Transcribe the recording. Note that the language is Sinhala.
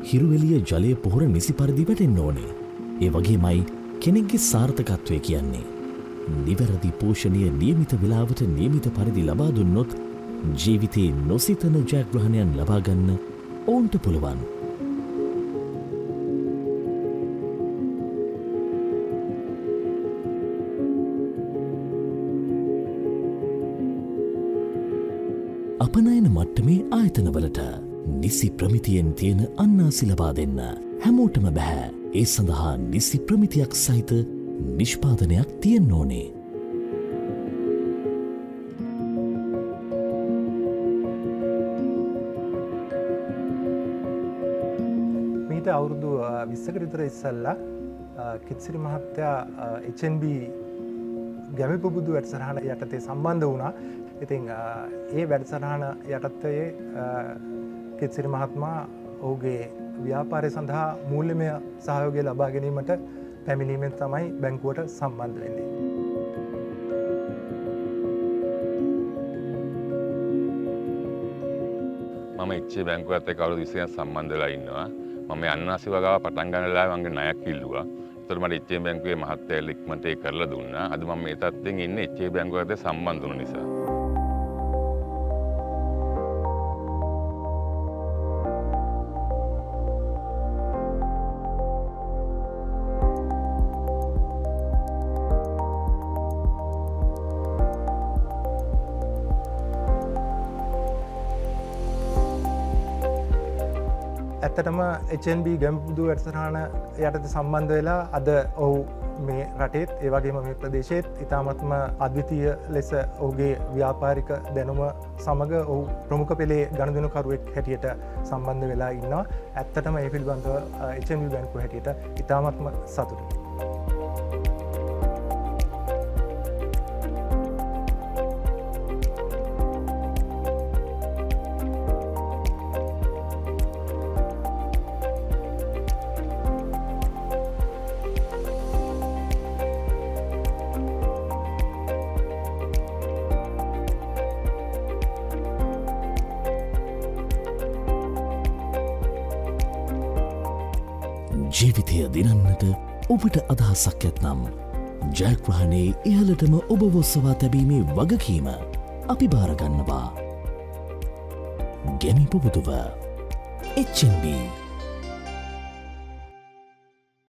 හිරුවෙලිය ජලය පොහොර නිසි පරිදි වැටෙන්න ඕනේ. ඒ වගේමයි කෙනෙක්ගේ සාර්ථකත්වය කියන්නේ. නිවැරදි පෝෂණය නියමිත වෙලාවට නියමිත පරිදි ලබා දුන්නොත් ජීවිතයේ නොසිතන ජයග්‍රහණයන් ලබාගන්න ඔවුන්ට පුළුවන්. අපනයන මට්ටමේ ආයතනවලට නිසි ප්‍රමිතියෙන් තියෙන අන්නාසි ලබා දෙන්න හැමෝටම බැහැ. ඒ සඳහා නිසි ප්‍රමිතියක් සහිත නිෂ්පාදනයක් තියෙන්න ඕනේ. මීට අවුරුදු 20කට විතර ඉස්සෙල්ලා කිත්සිරි මහත්තයා HNB ගැමි පුබුදු වැඩසටහන යටතේ සම්බන්ධ වුණා. ඉතින් ඒ වැඩසටහන යටතේ කිත්සිරි මහත්මයා ඔහුගේ ව්‍යාපාරය සඳහා මූල්‍යමය සහයෝගය ලබා ගැනීමට පැමිණීමෙන් තමයි බැංකුවට සම්බන්ධ වෙන්නේ. මම එච්චේ බැංකුවත් එක්ක අවුරුදු 20ක් සම්බන්ධ වෙලා ඉන්නවා. මම අන්නාසි වගාව පටන් ගන්න වෙලාවේ මගේ ණයක් ඉල්ලුවා. ඒතකොට මට එච්චේ බැංකුවේ මහත්තයා ඉක්මනට ඒක කරලා දුන්නා. අද මම මේ තත්ත්වෙන් ඉන්නේ එච්චේ බැංකුවට සම්බන්ධ වුණ නිසා. ඇත්තටම HNB ගැම්පුදු වැඩසටහන යටතේ සම්බන්ධ වෙලා අද ඔහු මේ රටේත් ඒ වගේම මේ ප්‍රදේශයේත් ඉතාමත්ම අද්විතීය ලෙස ඔහුගේ ව්‍යාපාරික දැනුම සමග ඔහු ප්‍රමුඛ පෙළේ ගනුදෙනුකරුවෙක් හැටියට සම්බන්ධ වෙලා ඉන්නවා. ඇත්තටම ඒ පිළිබඳව HNB බැංකුව හැටියට ඉතාමත්ම සතුටුයි. ජීවිතය දිනන්නට ඔබට අදහසක් ඇත්නම් ජයග්‍රහණයේ ඉහළටම ඔබ වොස්සවා තැබීමේ වගකීම අපි භාරගන්නවා. ගැමි පුබුදුව HNB